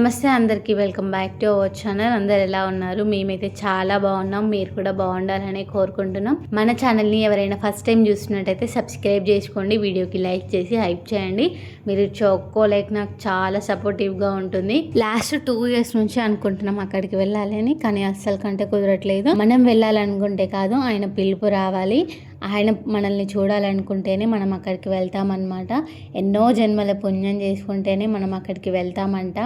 నమస్తే అందరికీ, welcome back to our channel. అందరు ఎలా ఉన్నారు? మేమైతే చాలా బాగున్నాం. మీరు కూడా బాగుండాలని కోరుకుంటున్నాం. మన ఛానల్ని ఎవరైనా ఫస్ట్ టైం చూస్తున్నట్టయితే సబ్స్క్రైబ్ చేసుకోండి, వీడియోకి లైక్ చేసి హైప్ చేయండి. మీరు లైక్ నాకు చాలా సపోర్టివ్గా ఉంటుంది. లాస్ట్ 2 years నుంచి అనుకుంటున్నాం అక్కడికి వెళ్ళాలి అని, కానీ అస్సలు కంటే కుదరట్లేదు. మనం వెళ్ళాలనుకుంటే కాదు, ఆయన పిలుపు రావాలి. ఆయన మనల్ని చూడాలనుకుంటేనే మనం అక్కడికి వెళ్తామన్నమాట. ఎన్నో జన్మల పుణ్యం చేసుకుంటేనే మనం అక్కడికి వెళ్తామంట.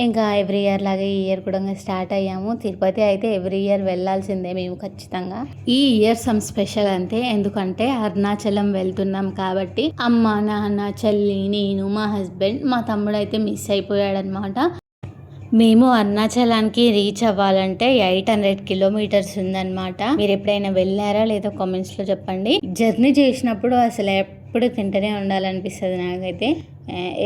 ఇంకా ఎవ్రీ ఇయర్ లాగే ఈ ఇయర్ కూడా స్టార్ట్ అయ్యాము. తిరుపతి అయితే ఎవ్రీ ఇయర్ వెళ్ళాల్సిందే మేము ఖచ్చితంగా. ఈ ఇయర్ సమ్ స్పెషల్ అంతే, ఎందుకంటే అరుణాచలం వెళ్తున్నాం కాబట్టి. అమ్మ, నాన్న, చెల్లి, నేను, మా హస్బెండ్, మా తమ్ముడు అయితే మిస్ అయిపోయాడనమాట. మేము అరుణాచలానికి రీచ్ అవ్వాలంటే 800 kilometers ఉందన్నమాట. మీరు ఎప్పుడైనా వెళ్ళారా లేదా కామెంట్స్లో చెప్పండి. జర్నీ చేసినప్పుడు అసలు ఎప్పుడు తింటూనే ఉండాలనిపిస్తుంది. నాకైతే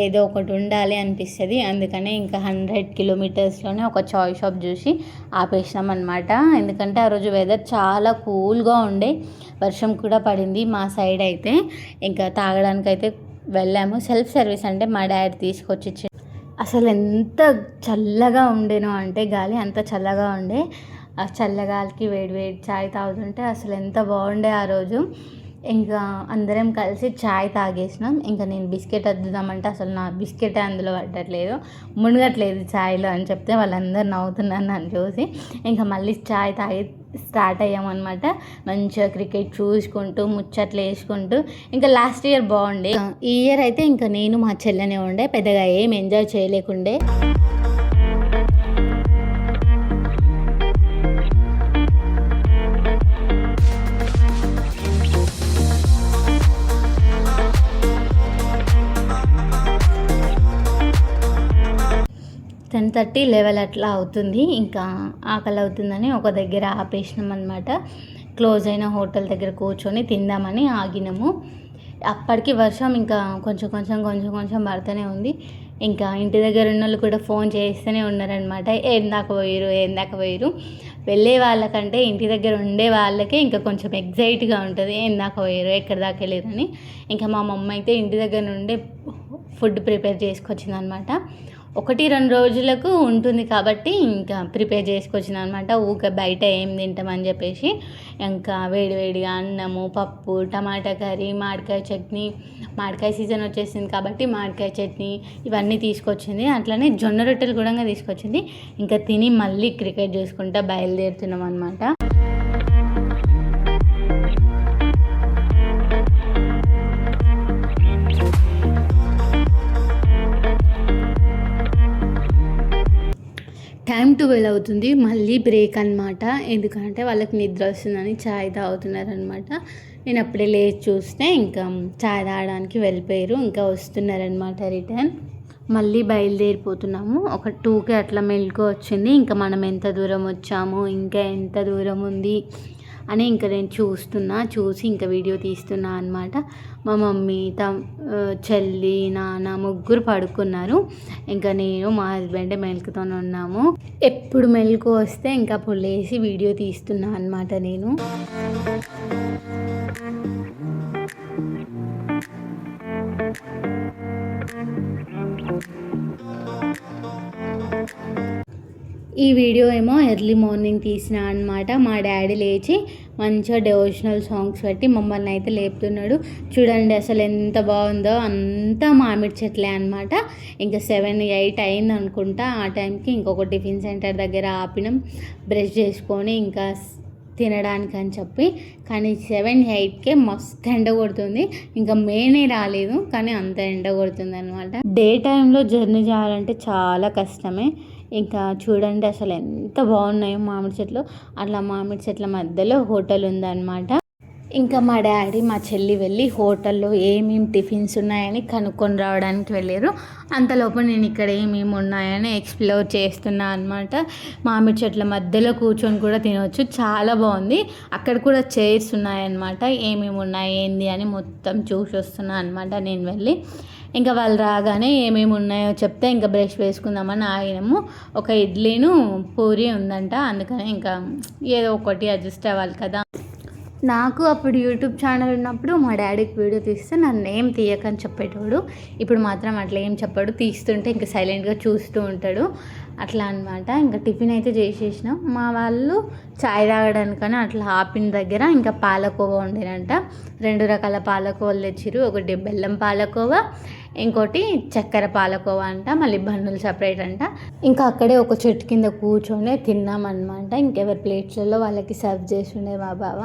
ఏదో ఒకటి ఉండాలి అనిపిస్తుంది. అందుకనే ఇంకా 100 kilometersలోనే ఒక చాయ్ షాప్ చూసి ఆపేసినాం అనమాట. ఎందుకంటే ఆ రోజు వెదర్ చాలా కూల్గా ఉండే, వర్షం కూడా పడింది మా సైడ్ అయితే. ఇంకా తాగడానికి అయితే వెళ్ళాము. సెల్ఫ్ సర్వీస్ అంటే మా డాడీ తీసుకొచ్చి అసలు ఎంత చల్లగా ఉండేనో అంటే గాలి అంత చల్లగా ఉండే. ఆ చల్లగాలికి వేడి వేడి చాయ్ తాగుతుంటే అసలు ఎంత బాగుండే ఆ రోజు. ఇంకా అందరం కలిసి చాయ్ తాగేసినాం. ఇంకా నేను బిస్కెట్ వద్దుదామంటే అసలు నా బిస్కెట్ అందులో పట్టట్లేదు, మునగట్లేదు చాయ్లో అని చెప్తే వాళ్ళందరూ నవ్వుతున్నారు నన్ను చూసి. ఇంకా మళ్ళీ చాయ్ తాగి స్టార్ట్ అయ్యామన్నమాట. మంచిగా క్రికెట్ చూసుకుంటూ ముచ్చట్లు వేసుకుంటూ. ఇంకా లాస్ట్ ఇయర్ బాగుండే, ఈ ఇయర్ అయితే ఇంకా నేను మా చెల్లెనే ఉండే, పెద్దగా ఏం ఎంజాయ్ చేయలేకుండే. టెన్ 10:30 అట్లా అవుతుంది. ఇంకా ఆకలి అవుతుందని ఒక దగ్గర ఆపేసినాం అనమాట. క్లోజ్ అయిన హోటల్ దగ్గర కూర్చొని తిందామని ఆగినాము. అప్పటికి వర్షం ఇంకా కొంచెం పడుతూనే ఉంది. ఇంకా ఇంటి దగ్గర ఉన్న వాళ్ళు కూడా ఫోన్ చేస్తూనే ఉన్నారనమాట. ఏందాక పోయిరు. వెళ్ళే వాళ్ళకంటే ఇంటి దగ్గర ఉండే వాళ్ళకే ఇంకా కొంచెం ఎగ్జైట్గా ఉంటుంది, ఏందాక పోయిరు, ఎక్కడి దాకా వెళ్ళారు అని. ఇంకా మా మమ్మ అయితే ఇంటి దగ్గర నుండే ఫుడ్ ప్రిపేర్ చేసుకొచ్చింది అనమాట. 1-2 రోజులకు ఉంటుంది కాబట్టి ఇంకా ప్రిపేర్ చేసుకొచ్చింది అనమాట. ఊక బయట ఏం తింటామని చెప్పేసి ఇంకా వేడివేడిగా అన్నము, పప్పు, టమాటా కర్రీ, మామిడికాయ చట్నీ, మామిడికాయ సీజన్ వచ్చేసింది కాబట్టి మామిడికాయ చట్నీ ఇవన్నీ తీసుకొచ్చింది. అట్లనే జొన్న రొట్టెలు కూడా తీసుకొచ్చింది. ఇంకా తిని మళ్ళీ క్రికెట్ చూసుకుంటా బయలుదేరుతున్నాం అనమాట. టైం 12 అవుతుంది. మళ్ళీ బ్రేక్ అనమాట. ఎందుకంటే వాళ్ళకి నిద్ర వస్తుందని ఛాయ్ తాగుతున్నారనమాట. నేను అప్పుడే లేచి చూస్తే ఇంకా ఛాయ్ తాగడానికి వెళ్ళిపోయారు. ఇంకా వస్తున్నారనమాట రిటర్న్. మళ్ళీ బయలుదేరిపోతున్నాము. ఒక 2కి అట్లా మెలకు వచ్చింది. ఇంకా మనం ఎంత దూరం వచ్చాము, ఇంకా ఎంత దూరం ఉంది అని ఇంకా నేను చూసి ఇంకా వీడియో తీస్తున్నా అనమాట. మా మమ్మీ, చెల్లి, నాన్న ముగ్గురు పడుకున్నారు. ఇంకా నేను, మా హస్బెండ్ మెలకుతో ఉన్నాము. ఎప్పుడు మెలకు వస్తే ఇంకా అప్పుడు లేచి వీడియో తీస్తున్నా అనమాట నేను. ఈ వీడియో ఏమో ఎర్లీ మార్నింగ్ తీసిన అనమాట. మా డాడీ లేచి మంచిగా డివోషనల్ సాంగ్స్ పెట్టి మమ్మల్ని అయితే లేపుతున్నాడు. చూడండి అసలు ఎంత బాగుందో. అంతా మామిడి చెట్లే అనమాట. ఇంకా 7-8 అయింది అనుకుంటా. ఆ టైంకి ఇంకొక టిఫిన్ సెంటర్ దగ్గర ఆపినాం బ్రష్ చేసుకొని ఇంకా తినడానికి అని చెప్పి. కానీ 7-8కే మస్తు ఎండ కొడుతుంది. ఇంకా మేనే రాలేదు కానీ అంత ఎండ కొడుతుంది అనమాట. డే టైంలో జర్నీ చేయాలంటే చాలా కష్టమే. ఇంకా చూడండి అసలు ఎంత బాగున్నాయో మామిడి చెట్లు. అట్లా మామిడి చెట్ల మధ్యలో హోటల్ ఉందన్నమాట. ఇంకా మా డాడీ, మా చెల్లి వెళ్ళి హోటల్లో ఏమేమి టిఫిన్స్ ఉన్నాయని కనుక్కొని రావడానికి వెళ్ళారు. అంతలోపు నేను ఇక్కడ ఏమేమి ఉన్నాయని ఎక్స్ప్లోర్ చేస్తున్నా అనమాట. మామిడి చెట్ల మధ్యలో కూర్చొని కూడా తినవచ్చు, చాలా బాగుంది. అక్కడ కూడా చైర్స్ ఉన్నాయన్నమాట. ఏమేమి ఉన్నాయి ఏంది అని మొత్తం చూసి వస్తున్నా అనమాట నేను వెళ్ళి. ఇంకా వాళ్ళు రాగానే ఏమేమి ఉన్నాయో చెప్తే ఇంకా బ్రష్ వేసుకుందామని ఆగినాము. ఒక ఇడ్లీను పూరి ఉందంట, అందుకని ఇంకా ఏదో ఒకటి అడ్జస్ట్ అవ్వాలి కదా. నాకు అప్పుడు యూట్యూబ్ ఛానల్ ఉన్నప్పుడు మా డాడీకి వీడియో తీస్తే నన్ను ఏం తీయకని చెప్పేటోడు. ఇప్పుడు మాత్రం అట్లా ఏం చెప్పాడు, తీస్తుంటే ఇంకా సైలెంట్గా చూస్తూ ఉంటాడు. అట్లా అనమాట. ఇంకా టిఫిన్ అయితే చేసేసినాం. మా వాళ్ళు చాయ్ తాగడానికని అట్లా ఆపిన దగ్గర ఇంకా పాలకోవా ఉండేనంట. 2 రకాల పాలకోవాలు తెచ్చిర్రు. ఒకటి బెల్లం పాలకోవా, ఇంకోటి చక్కెర పాలకోవా అంట. మళ్ళీ బన్నులు సపరేట్ అంట. ఇంకా అక్కడే ఒక చెట్టు కింద కూర్చొని తిన్నామన్నమాట. ఇంకెవరి ప్లేట్లలో వాళ్ళకి సర్వ్ చేసి ఉండే మా బావ.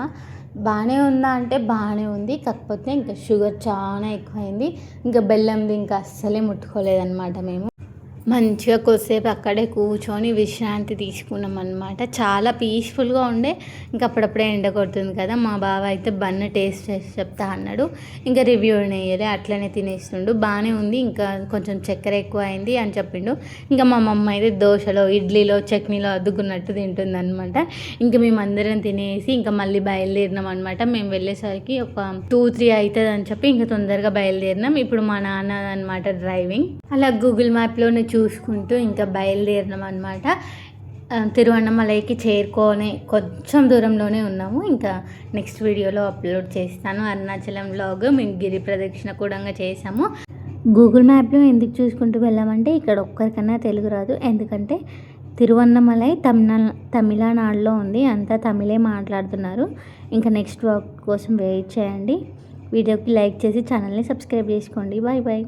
బాగానే ఉందా అంటే బాగానే ఉంది, కాకపోతే ఇంకా షుగర్ చాలా ఎక్కువైంది. ఇంకా బెల్లంది ఇంకా అస్సలే ముట్టుకోలేదన్నమాట మేము. మంచిగా కొద్దిసేపు అక్కడే కూర్చొని విశ్రాంతి తీసుకున్నాం అనమాట. చాలా పీస్ఫుల్గా ఉండే. ఇంకా అప్పుడప్పుడే ఎండ కొడుతుంది కదా, మా బావ అయితే బన్ టేస్ట్ చేసి చెప్తా అన్నాడు. ఇంకా రివ్యూ వేయలే, అట్లనే తినేస్తుండు. బాగానే ఉంది, ఇంకా కొంచెం చక్కెర ఎక్కువ అయింది అని చెప్పిండు. ఇంకా మా మమ్మ అయితే దోశలో, ఇడ్లీలో, చట్నీలో అద్దుకున్నట్టు తింటుంది అనమాట. ఇంకా మేమందరం తినేసి ఇంకా మళ్ళీ బయలుదేరినాం అనమాట. మేము వెళ్ళేసరికి ఒక 2-3 అవుతుంది అని చెప్పి ఇంకా తొందరగా బయలుదేరినాం. ఇప్పుడు మా నాన్న అనమాట డ్రైవింగ్. అలా గూగుల్ మ్యాప్లోనే చూసుకుంటూ ఇంకా బయలుదేరినాం అనమాట. తిరువన్నమలైకి చేరుకొని కొంచెం దూరంలోనే ఉన్నాము. ఇంకా నెక్స్ట్ వీడియోలో అప్లోడ్ చేస్తాను. అరుణాచలం వ్లాగ్ మేము గిరి ప్రదక్షిణ కూడా చేసాము. గూగుల్ మ్యాప్లో ఎందుకు చూసుకుంటూ వెళ్ళామంటే ఇక్కడ ఒక్కరికన్నా తెలుగు రాదు. ఎందుకంటే తిరువన్నమలై తమిళనాడులో ఉంది, అంతా తమిళే మాట్లాడుతున్నారు. ఇంకా నెక్స్ట్ వ్లాగ్ కోసం వెయిట్ చేయండి. వీడియోకి లైక్ చేసి ఛానల్ని సబ్స్క్రైబ్ చేసుకోండి. Bye bye.